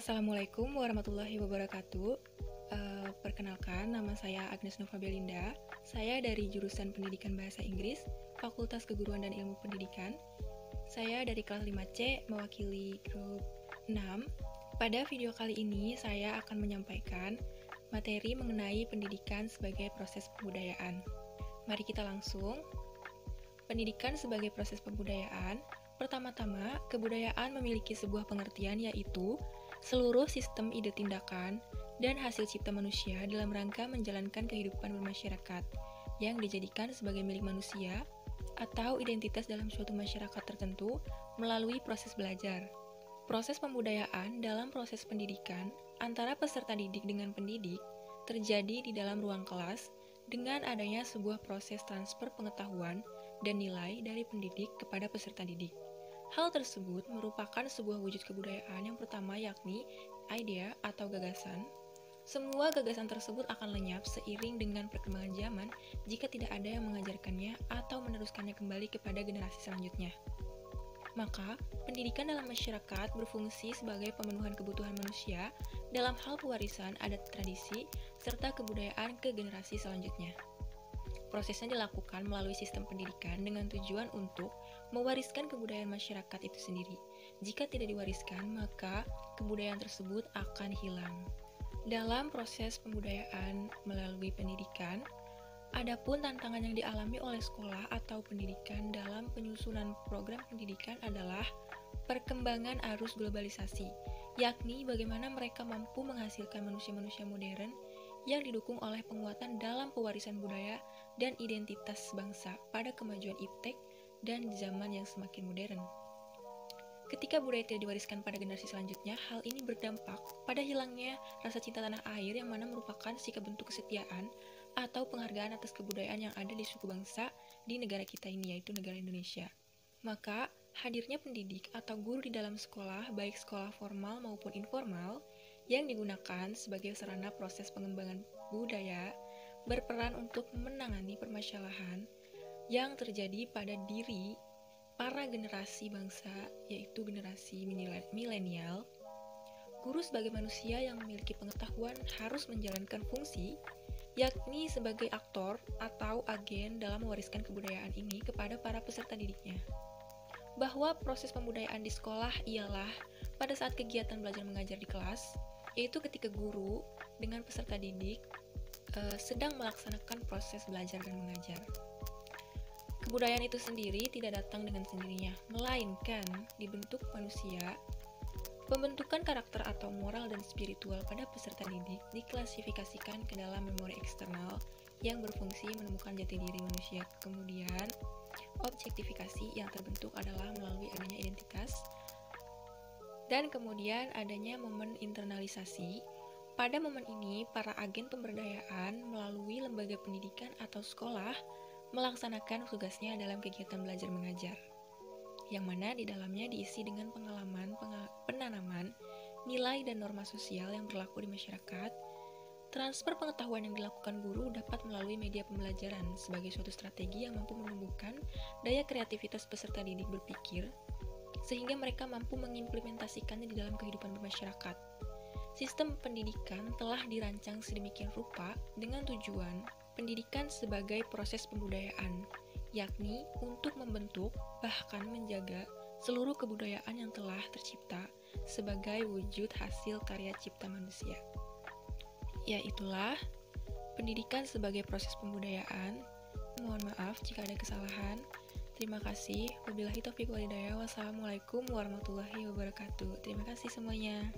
Assalamualaikum warahmatullahi wabarakatuh. Perkenalkan, nama saya Agnes Nova Belinda. Saya dari jurusan Pendidikan Bahasa Inggris, Fakultas Keguruan dan Ilmu Pendidikan. Saya dari kelas 5C, mewakili grup 6. Pada video kali ini, saya akan menyampaikan materi mengenai pendidikan sebagai proses pembudayaan. Mari kita langsung. Pendidikan sebagai proses pembudayaan. Pertama-tama, kebudayaan memiliki sebuah pengertian, yaitu seluruh sistem ide tindakan dan hasil cipta manusia dalam rangka menjalankan kehidupan bermasyarakat yang dijadikan sebagai milik manusia atau identitas dalam suatu masyarakat tertentu melalui proses belajar. Proses pembudayaan dalam proses pendidikan antara peserta didik dengan pendidik terjadi di dalam ruang kelas dengan adanya sebuah proses transfer pengetahuan dan nilai dari pendidik kepada peserta didik. Hal tersebut merupakan sebuah wujud kebudayaan yang pertama, yakni idea atau gagasan. Semua gagasan tersebut akan lenyap seiring dengan perkembangan zaman jika tidak ada yang mengajarkannya atau meneruskannya kembali kepada generasi selanjutnya. Maka, pendidikan dalam masyarakat berfungsi sebagai pemenuhan kebutuhan manusia dalam hal pewarisan adat tradisi serta kebudayaan ke generasi selanjutnya. Prosesnya dilakukan melalui sistem pendidikan dengan tujuan untuk mewariskan kebudayaan masyarakat itu sendiri. Jika tidak diwariskan, maka kebudayaan tersebut akan hilang. Dalam proses pembudayaan melalui pendidikan, adapun tantangan yang dialami oleh sekolah atau pendidikan dalam penyusunan program pendidikan adalah perkembangan arus globalisasi, yakni bagaimana mereka mampu menghasilkan manusia-manusia modern yang didukung oleh penguatan dalam pewarisan budaya dan identitas bangsa pada kemajuan iptek dan zaman yang semakin modern. Ketika budaya tidak diwariskan pada generasi selanjutnya, hal ini berdampak pada hilangnya rasa cinta tanah air yang mana merupakan sikap bentuk kesetiaan atau penghargaan atas kebudayaan yang ada di suku bangsa di negara kita ini, yaitu negara Indonesia. Maka, hadirnya pendidik atau guru di dalam sekolah, baik sekolah formal maupun informal, yang digunakan sebagai sarana proses pengembangan budaya, berperan untuk menangani permasalahan yang terjadi pada diri para generasi bangsa, yaitu generasi milenial. Guru sebagai manusia yang memiliki pengetahuan harus menjalankan fungsi, yakni sebagai aktor atau agen dalam mewariskan kebudayaan ini kepada para peserta didiknya. Bahwa proses pembudayaan di sekolah ialah pada saat kegiatan belajar mengajar di kelas, yaitu ketika guru dengan peserta didik sedang melaksanakan proses belajar dan mengajar. Kebudayaan itu sendiri tidak datang dengan sendirinya, melainkan dibentuk manusia. Pembentukan karakter atau moral dan spiritual pada peserta didik diklasifikasikan ke dalam memori eksternal yang berfungsi menemukan jati diri manusia. Kemudian, objektifikasi yang terbentuk adalah melalui adanya identitas, dan kemudian adanya momen internalisasi. Pada momen ini, para agen pemberdayaan melalui lembaga pendidikan atau sekolah melaksanakan tugasnya dalam kegiatan belajar mengajar, yang mana di dalamnya diisi dengan pengalaman penanaman nilai dan norma sosial yang berlaku di masyarakat. Transfer pengetahuan yang dilakukan guru dapat melalui media pembelajaran sebagai suatu strategi yang mampu menumbuhkan daya kreativitas peserta didik berpikir, sehingga mereka mampu mengimplementasikannya di dalam kehidupan bermasyarakat. Sistem pendidikan telah dirancang sedemikian rupa dengan tujuan pendidikan sebagai proses pembudayaan, yakni untuk membentuk bahkan menjaga seluruh kebudayaan yang telah tercipta sebagai wujud hasil karya cipta manusia. Ya, itulah pendidikan sebagai proses pembudayaan. Mohon maaf jika ada kesalahan. Terima kasih. Wabillahi taufiq wal hidayah. Wassalamualaikum warahmatullahi wabarakatuh. Terima kasih semuanya.